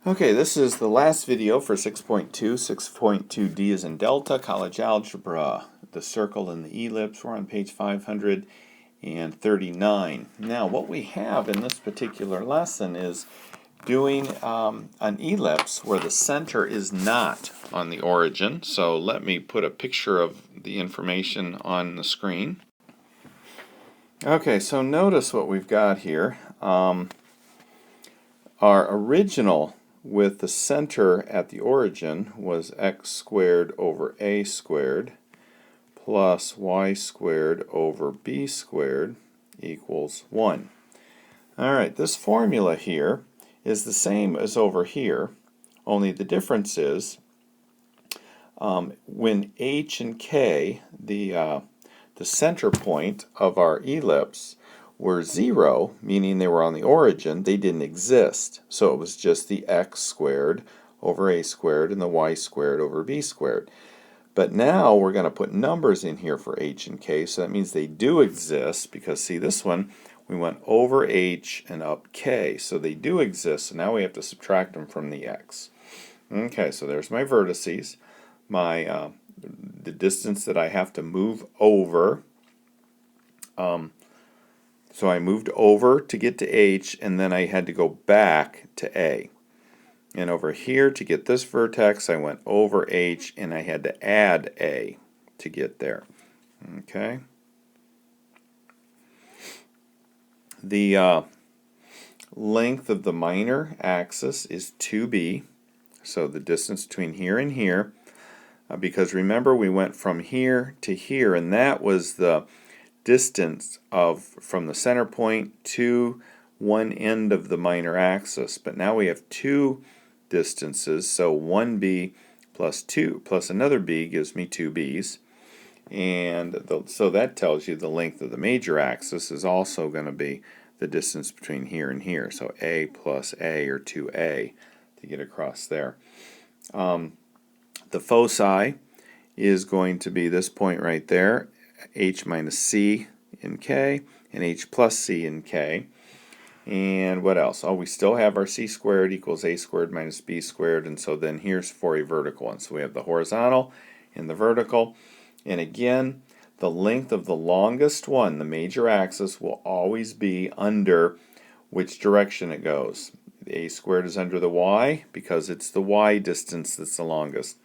Okay, this is the last video for 6.2. 6.2D is in Delta, College Algebra. The circle and the ellipse. We're on page 539. Now, what we have in this particular lesson is doing an ellipse where the center is not on the origin. So let me put a picture of the information on the screen. Okay, so notice what we've got here. Our original with the center at the origin was x squared over a squared plus y squared over b squared equals 1. Alright, this formula here is the same as over here, only the difference is when h and k, the center point of our ellipse, were 0, meaning they were on the origin, they didn't exist. So it was just the x squared over a squared and the y squared over b squared. But now we're going to put numbers in here for h and k, so that means they do exist, because see, this one we went over h and up k, so they do exist. So now we have to subtract them from the x. Okay, so there's my vertices, my the distance that I have to move over. So I moved over to get to h, and then I had to go back to a. And over here, to get this vertex, I went over h, and I had to add a to get there. Okay. The length of the minor axis is 2b, so the distance between here and here, because remember we went from here to here, and that was the distance from the center point to one end of the minor axis. But now we have two distances, so 1b plus 2 plus another b gives me 2b's, and so that tells you the length of the major axis is also going to be the distance between here and here, so a plus a, or 2a, to get across there. The foci is going to be this point right there, h minus c in k, and h plus c in k. And what else? Oh, we still have our c squared equals a squared minus b squared, and so then here's for a vertical one. So we have the horizontal and the vertical. And again, the length of the longest one, the major axis, will always be under which direction it goes. The a squared is under the y because it's the y distance that's the longest.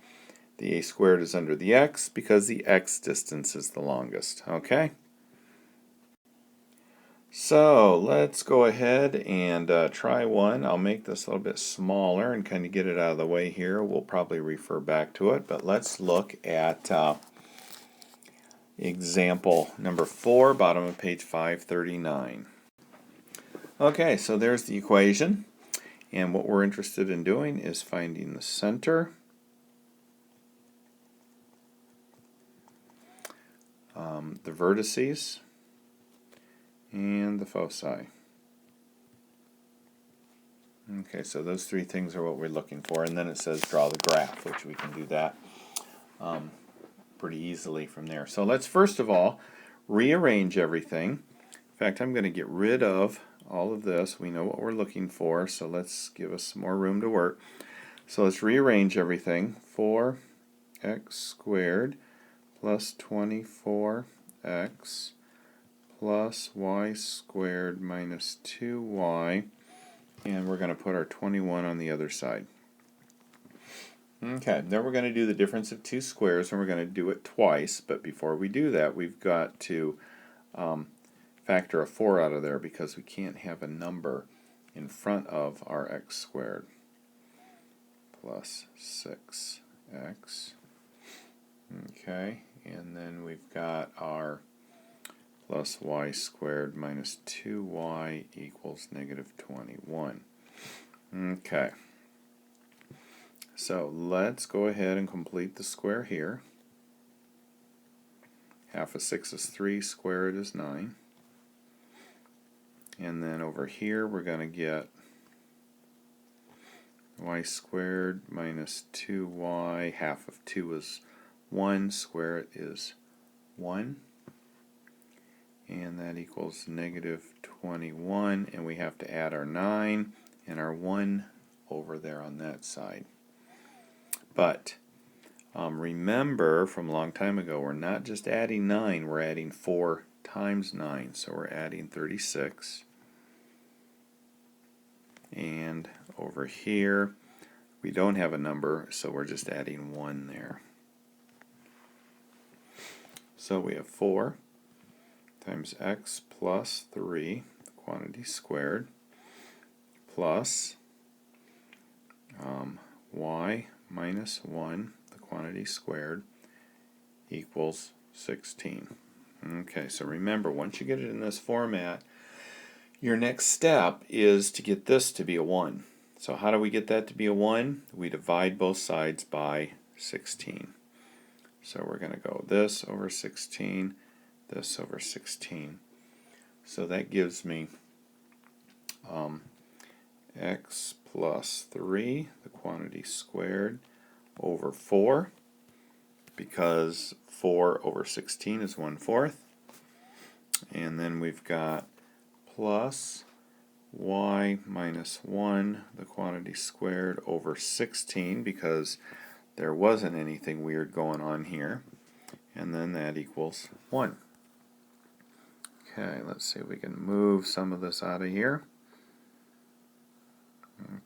The a squared is under the x because the x distance is the longest. Okay? So let's go ahead and try one. I'll make this a little bit smaller and kind of get it out of the way here. We'll probably refer back to it, but let's look at example number 4, bottom of page 539. Okay, so there's the equation, and what we're interested in doing is finding the center, the vertices, and the foci. Okay, so those three things are what we're looking for, and then it says draw the graph, which we can do that pretty easily from there. So let's first of all rearrange everything. In fact, I'm going to get rid of all of this. We know what we're looking for, so let's give us some more room to work. So let's rearrange everything. 4x squared plus 24x plus y squared minus 2y, and we're going to put our 21 on the other side. Okay, then we're going to do the difference of two squares, and we're going to do it twice, but before we do that, we've got to factor a 4 out of there because we can't have a number in front of our x squared. Plus 6x. Okay, and then we've got our plus y squared minus 2y equals negative 21. Okay, so let's go ahead and complete the square here. Half of 6 is 3, square it is 9. And then over here we're going to get y squared minus 2y, half of 2 is 1, square it is 1. And that equals negative 21, and we have to add our 9 and our 1 over there on that side. But remember from a long time ago, we're not just adding 9, we're adding 4 times 9. So we're adding 36. And over here, we don't have a number, so we're just adding 1 there. So we have 4 times x plus 3, the quantity squared, plus y minus 1, the quantity squared, equals 16. Okay, so remember, once you get it in this format, your next step is to get this to be a 1. So how do we get that to be a 1? We divide both sides by 16. So we're going to go this over 16, this over 16. So that gives me x plus 3, the quantity squared, over 4, because 4 over 16 is 1/4. And then we've got plus y minus 1, the quantity squared, over 16, because there wasn't anything weird going on here. And then that equals 1. Okay, let's see if we can move some of this out of here.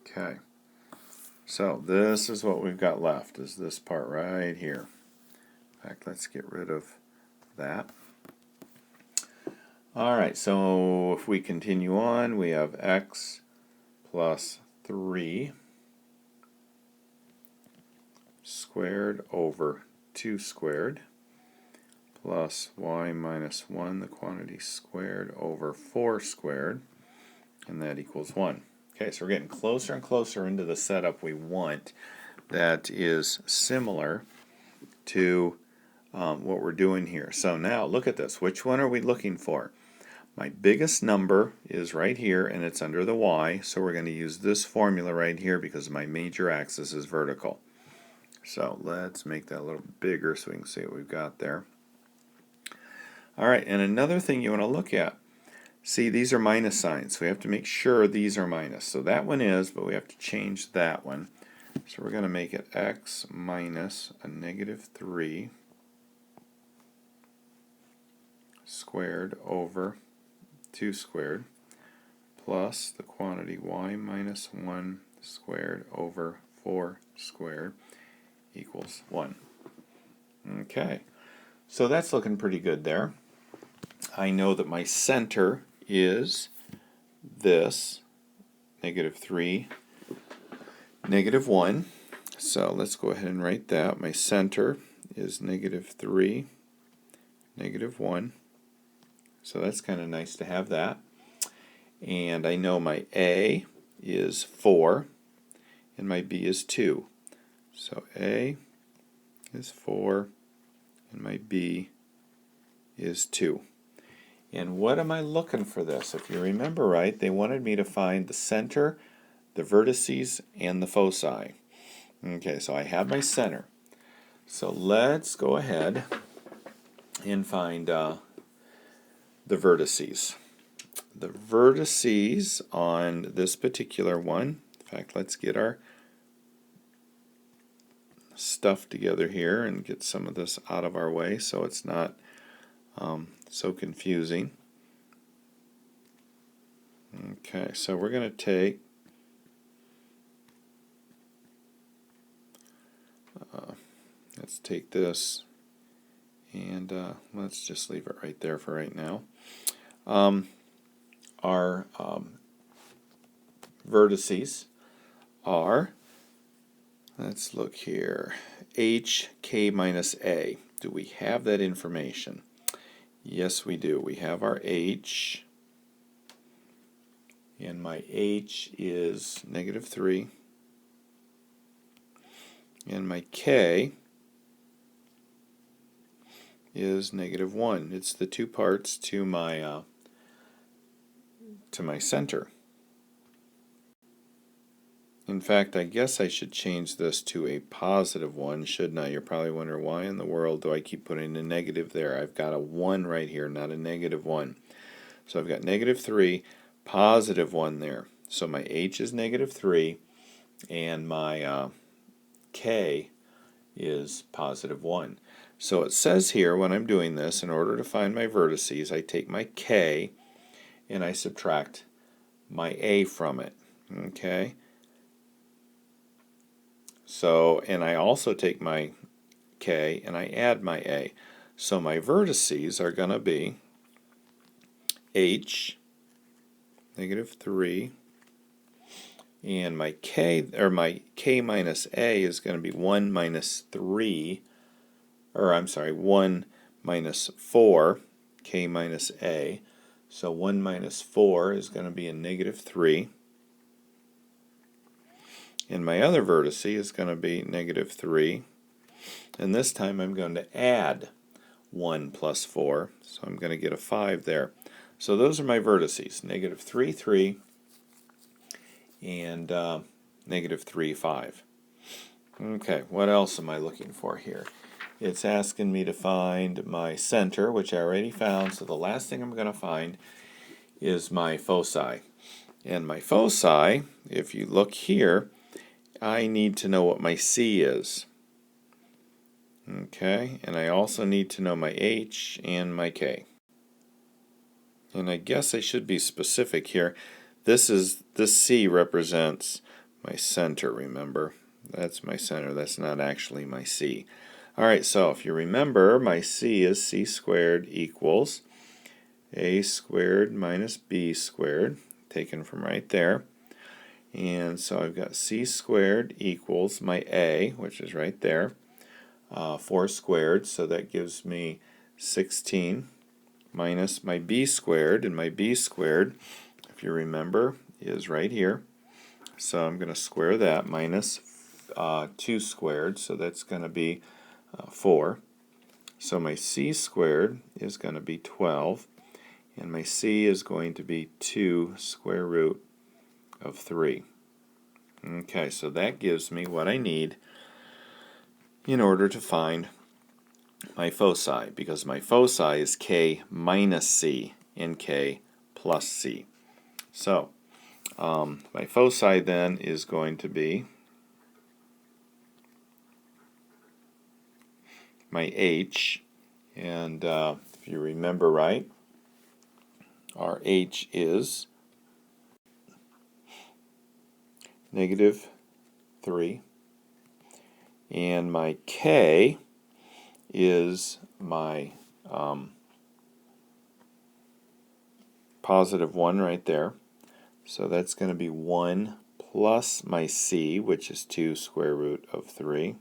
Okay, so this is what we've got left, is this part right here. In fact, let's get rid of that. Alright, so if we continue on, we have x plus 3 squared over 2 squared, plus y minus 1, the quantity squared, over 4 squared, and that equals 1. Okay, so we're getting closer and closer into the setup we want that is similar to what we're doing here. So now look at this. Which one are we looking for? My biggest number is right here, and it's under the y, so we're going to use this formula right here because my major axis is vertical. So let's make that a little bigger so we can see what we've got there. Alright, and another thing you want to look at, see, these are minus signs, so we have to make sure these are minus. So that one is, but we have to change that one. So we're going to make it x minus a negative 3 squared over 2 squared, plus the quantity y minus 1 squared over 4 squared equals 1. Okay, so that's looking pretty good there. I know that my center is this, negative 3, negative 1. So let's go ahead and write that. My center is negative 3, negative 1. So that's kind of nice to have that. And I know my A is 4 and my B is 2. So A is 4 and my B is 2. And what am I looking for this? If you remember right, they wanted me to find the center, the vertices, and the foci. Okay, so I have my center. So let's go ahead and find the vertices. The vertices on this particular one, in fact, let's get our stuff together here and get some of this out of our way so it's not so confusing. Okay, so we're going to take let's take this and let's just leave it right there for right now. Our vertices are, let's look here, h, k minus a. Do we have that information? Yes, we do. We have our h, and my h is negative 3, and my k is negative 1. It's the two parts to my center. In fact, I guess I should change this to a positive 1, shouldn't I? You're probably wondering, why in the world do I keep putting a negative there? I've got a 1 right here, not a negative 1. So I've got negative 3, positive 1 there. So my h is negative 3, and my k is positive 1. So it says here when I'm doing this, in order to find my vertices, I take my k and I subtract my a from it. Okay? So, and I also take my k and I add my a. So my vertices are going to be h, negative 3, and my k, or my k minus a is going to be 1 minus 3, or I'm sorry, 1 minus 4, k minus a. So 1 minus 4 is going to be a negative 3. And my other vertice is going to be negative 3. And this time I'm going to add 1 plus 4. So I'm going to get a 5 there. So those are my vertices, negative 3, 3, and negative 3, 5. Okay, what else am I looking for here? It's asking me to find my center, which I already found. So the last thing I'm going to find is my foci. And my foci, if you look here, I need to know what my C is. Okay, and I also need to know my H and my K. And I guess I should be specific here. This C represents my center, remember? That's my center. That's not actually my C. Alright, so if you remember, my C is C squared equals A squared minus B squared, taken from right there. And so I've got C squared equals my A, which is right there, 4 squared, so that gives me 16, minus my B squared, and my B squared, if you remember, is right here. So I'm going to square that, minus 2 squared, so that's going to be 4. So my C squared is going to be 12, and my C is going to be 2 square root of 3. Okay, so that gives me what I need in order to find my foci, because my foci is k minus c and k plus c. So my foci then is going to be my h, and if you remember right, our h is negative 3, and my k is my positive 1 right there. So that's going to be 1 plus my c, which is 2 square root of 3.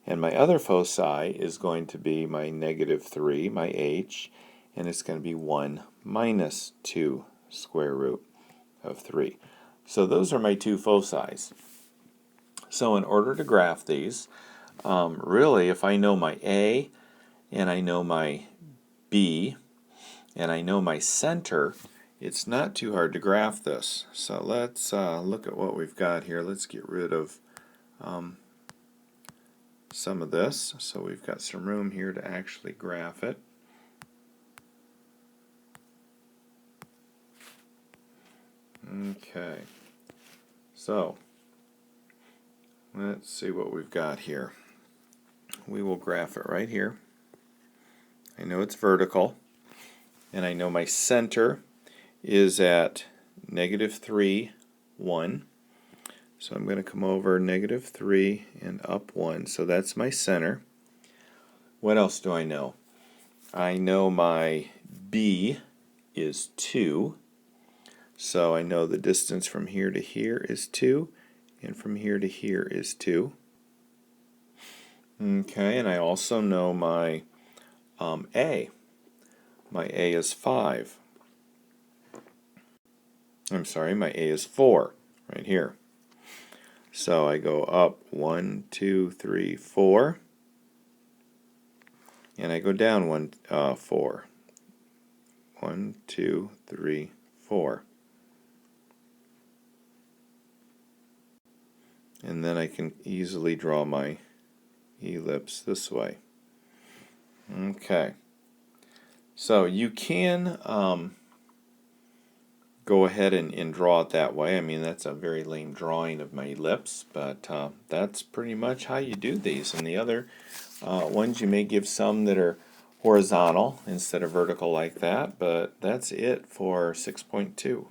And my other foci is going to be my negative 3, my h, and it's going to be 1 minus 2 square root of 3. So those are my two foci. So in order to graph these, really if I know my A and I know my B and I know my center, it's not too hard to graph this. So let's look at what we've got here. Let's get rid of some of this, so we've got some room here to actually graph it. Okay, so let's see what we've got here. We will graph it right here. I know it's vertical, and I know my center is at negative 3, 1. So I'm going to come over negative 3 and up 1. So that's my center. What else do I know? I know my B is 2. So I know the distance from here to here is 2, and from here to here is 2. Okay, and I also know my A. My A is 5. I'm sorry, my A is 4, right here. So I go up 1, 2, 3, 4, and I go down 4. 1, 2, 3, 4. And then I can easily draw my ellipse this way. Okay. So you can go ahead and draw it that way. I mean, that's a very lame drawing of my ellipse, but that's pretty much how you do these. And the other ones, you may give some that are horizontal instead of vertical like that, but that's it for 6.2.